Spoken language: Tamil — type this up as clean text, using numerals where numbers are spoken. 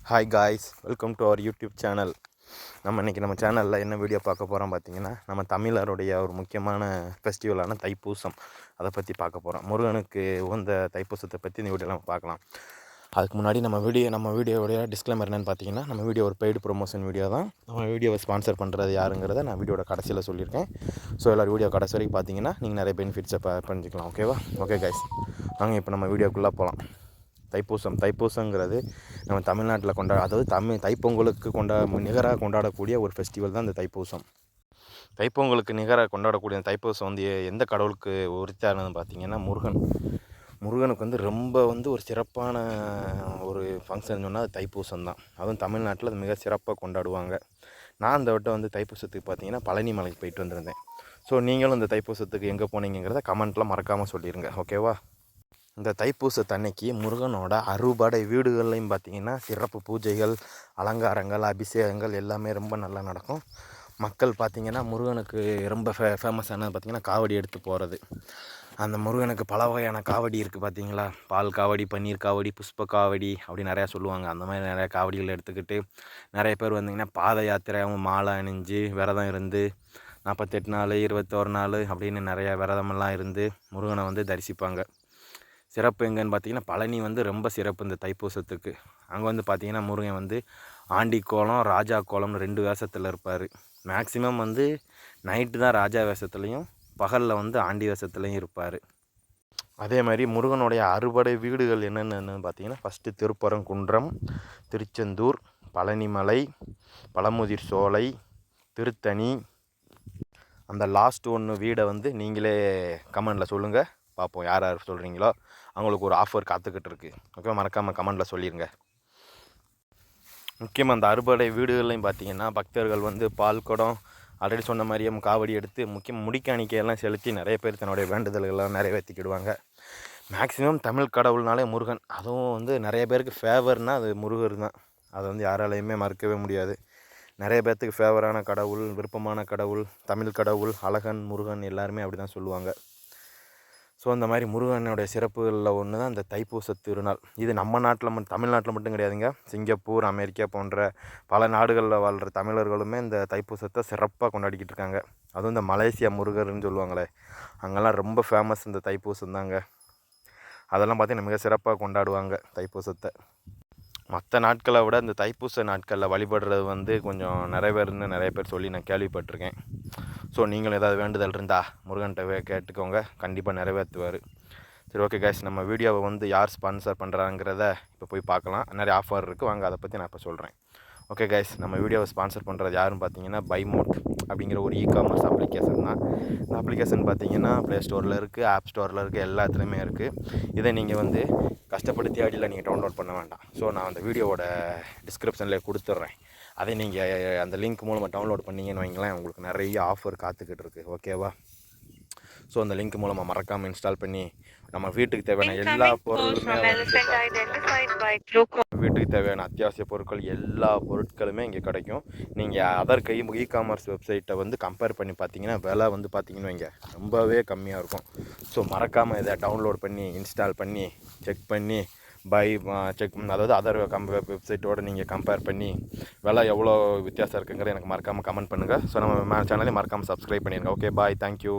Hi guys, welcome to our YouTube channel. இன்றைக்கி நம்ம சேனலில் என்ன வீடியோ பார்க்க போகிறோம் பார்த்தீங்கன்னா, நம்ம தமிழருடைய ஒரு முக்கியமான ஃபெஸ்டிவலான தைப்பூசம் அதை பற்றி பார்க்க போகிறோம். முருகனுக்கு உகந்த தைப்பூசத்தை பற்றி இந்த வீடியோவில் நம்ம பார்க்கலாம். அதுக்கு முன்னாடி நம்ம வீடியோடைய டிஸ்க்ளைமர் என்னென்னு பார்த்தீங்கன்னா, நம்ம வீடியோ ஒரு பெய்டு ப்ரொமோஷன் வீடியோ தான். நம்ம வீடியோவை ஸ்பான்சர் பண்ணுறது யாருங்கிறத நான் வீடியோட கடைசியில் சொல்லியிருக்கேன். ஸோ எல்லோரும் வீடியோ கடைசி வரைக்கும் பார்த்தீங்கன்னா நீங்கள் நிறைய பெனிஃபிட்ஸை பண்ணிக்கலாம். ஓகேவா? ஓகே கைஸ், வாங்க இப்போ நம்ம வீடியோக்குள்ளே போகலாம். தைப்பூசங்கிறது நம்ம தமிழ்நாட்டில் அதாவது தைப்பொங்கலுக்கு நிகராக கொண்டாடக்கூடிய ஒரு ஃபெஸ்டிவல் தான் இந்த தைப்பூசம். தைப்பொங்கலுக்கு நிகராக கொண்டாடக்கூடிய தைப்பூசம் வந்து எந்த கடவுளுக்கு உரித்தானதுன்னு பார்த்தீங்கன்னா முருகனுக்கு ரொம்ப ஒரு சிறப்பான ஒரு ஃபங்க்ஷன் சொன்னால் அது தைப்பூசம் தான். அதுவும் தமிழ்நாட்டில் அது மிக சிறப்பாக கொண்டாடுவாங்க. நான் இந்த வட்டம் தைப்பூசத்துக்கு பார்த்தீங்கன்னா பழனி மலைக்கு போயிட்டு வந்திருந்தேன். ஸோ நீங்களும் இந்த தைப்பூசத்துக்கு எங்கே போனீங்கிறத கமெண்ட்டில் மறக்காமல் சொல்லிடுங்க. ஓகேவா? இந்த தைப்பூசத்தன்னைக்கு முருகனோட அறுபடை வீடுகள்லையும் பார்த்திங்கன்னா சிறப்பு பூஜைகள், அலங்காரங்கள், அபிஷேகங்கள் எல்லாமே ரொம்ப நல்லா நடக்கும். மக்கள் பார்த்திங்கன்னா முருகனுக்கு ரொம்ப ஃபேமஸானது பார்த்திங்கன்னா காவடி எடுத்து போகிறது. அந்த முருகனுக்கு பல வகையான காவடி இருக்குது பார்த்திங்களா. பால் காவடி, பன்னீர் காவடி, புஷ்ப காவடி அப்படி நிறையா சொல்லுவாங்க. அந்த மாதிரி நிறையா காவடிகள் எடுத்துக்கிட்டு நிறைய பேர் வந்திங்கன்னா பாத யாத்திரையாகவும் மாலை அணிஞ்சு விரதம் இருந்து 48 நாள் 21 நாள் அப்படின்னு நிறையா விரதமெல்லாம் இருந்து முருகனை தரிசிப்பாங்க. சிறப்பு எங்கன்னு பார்த்தீங்கன்னா பழனி ரொம்ப சிறப்பு இந்த தைப்பூசத்துக்கு. அங்கே பார்த்தீங்கன்னா முருகன் ஆண்டி கோலம், ராஜா கோலம்னு 2 வேஷத்தில் இருப்பார். மேக்ஸிமம் நைட்டு தான் ராஜா வேஷத்துலையும், பகலில் ஆண்டி வேஷத்துலையும் இருப்பார். அதே மாதிரி முருகனுடைய அறுபடை வீடுகள் என்னென்னு பார்த்தீங்கன்னா ஃபஸ்ட்டு திருப்பரங்குன்றம், திருச்செந்தூர், பழனிமலை, பழமுதிர் சோலை, திருத்தணி. அந்த லாஸ்ட் ஒன்று வீடை நீங்களே கமெண்டில் சொல்லுங்கள் பார்ப்போம். யார் யார் சொல்கிறீங்களோ அவங்களுக்கு ஒரு ஆஃபர் காத்துக்கிட்டு இருக்குது. ஓகே, மறக்காமல் கமெண்டில் சொல்லிடுங்க. முக்கியமாக அந்த அறுபடை வீடுகள்லையும் பார்த்திங்கன்னா பக்தர்கள் பால் குடம் ஆல்ரெடி சொன்ன மாதிரியே காவடி எடுத்து முடிக்காணிக்கையெல்லாம் செலுத்தி நிறைய பேர் தன்னுடைய வேண்டுதல்கள்லாம் நிறைவேற்றிக்கிடுவாங்க. மேக்ஸிமம் தமிழ் கடவுள்னாலே முருகன். அதுவும் நிறைய பேருக்கு ஃபேவர்னால் அது முருகர் தான். அதை யாராலையுமே மறுக்கவே முடியாது. நிறைய பேர்த்துக்கு ஃபேவரான கடவுள், விருப்பமான கடவுள், தமிழ் கடவுள், அழகன், முருகன் எல்லாருமே அப்படி தான் சொல்லுவாங்க. ஸோ அந்த மாதிரி முருகனுடைய சிறப்புகளில் ஒன்று தான் இந்த தைப்பூச திருநாள். இது நம்ம நாட்டில் தமிழ்நாட்டில் மட்டும் கிடையாதுங்க. சிங்கப்பூர், அமெரிக்கா போன்ற பல நாடுகளில் வாழ்கிற தமிழர்களுமே இந்த தைப்பூசத்தை சிறப்பாக கொண்டாடிக்கிட்டு இருக்காங்க. அதுவும் இந்த மலேசியா முருகர்னு சொல்லுவாங்களே, அங்கெல்லாம் ரொம்ப ஃபேமஸ் இந்த தைப்பூசம் தாங்க. அதெல்லாம் பார்த்திங்கன்னா மிக சிறப்பாக கொண்டாடுவாங்க தைப்பூசத்தை. மற்ற நாட்களை விட இந்த தைப்பூச நாட்களில் வழிபடுறது கொஞ்சம் நிறைய பேர் சொல்லி நான் கேள்விப்பட்டிருக்கேன். ஸோ நீங்களும் ஏதாவது வேண்டுதல் இருந்தால் முருகன்கிட்ட கேட்டுக்கோங்க, கண்டிப்பாக நிறைவேற்றுவார். சரி, ஓகே கைஸ், நம்ம வீடியோவை யார் ஸ்பான்சர் பண்ணுறாங்கிறத இப்போ போய் பார்க்கலாம். நிறைய ஆஃபர் இருக்குது, வாங்க அதை பற்றி நான் இப்போ சொல்கிறேன். ஓகே கைஸ், நம்ம வீடியோவை ஸ்பான்சர் பண்ணுறது யாருன்னு பார்த்தீங்கன்னா பைமோட் அப்படிங்கிற ஒரு இ-காமர்ஸ் அப்ளிகேஷன் தான். இந்த அப்ளிகேஷன் பார்த்தீங்கன்னா ப்ளே ஸ்டோரில் இருக்குது, ஆப் ஸ்டோரில் இருக்குது, எல்லாத்துலேயுமே இருக்குது. இதை நீங்கள் கஷ்டப்படுத்தி அடியில் நீங்கள் டவுன்லோட் பண்ண வேண்டாம். ஸோ நான் அந்த வீடியோவோட டிஸ்கிரிப்ஷனில் கொடுத்துட்றேன். அதை நீங்கள் அந்த லிங்க் மூலமாக டவுன்லோட் பண்ணிங்கன்னு வைங்களேன், உங்களுக்கு நிறைய ஆஃபர் காத்துக்கிட்டு இருக்குது. ஓகேவா? ஸோ அந்த லிங்க் மூலமாக மறக்காமல் இன்ஸ்டால் பண்ணி நம்ம வீட்டுக்கு தேவையான எல்லா பொருளுமே வீட்டுக்கு தேவையான அத்தியாவசிய பொருட்கள் எல்லா பொருட்களுமே இங்கே கிடைக்கும். நீங்கள் அதர் இ-காமர்ஸ் வெப்சைட்டை கம்பேர் பண்ணி பார்த்தீங்கன்னா விலை பார்த்தீங்கன்னு வைங்க ரொம்பவே கம்மியாக இருக்கும். ஸோ மறக்காமல் இதை டவுன்லோட் பண்ணி இன்ஸ்டால் பண்ணி செக் பண்ணி அதாவது அதர் வெப்சைட்டோடு நீங்கள் கம்பேர் பண்ணி விலை எவ்வளோ வித்தியாசம் இருக்குங்கிறத எனக்கு மறக்காமல் கமெண்ட் பண்ணுங்கள். ஸோ நம்ம சேனலையும் மறக்காமல் சப்ஸ்கிரைப் பண்ணிடுங்க. ஓகே, பாய், தேங்க்யூ.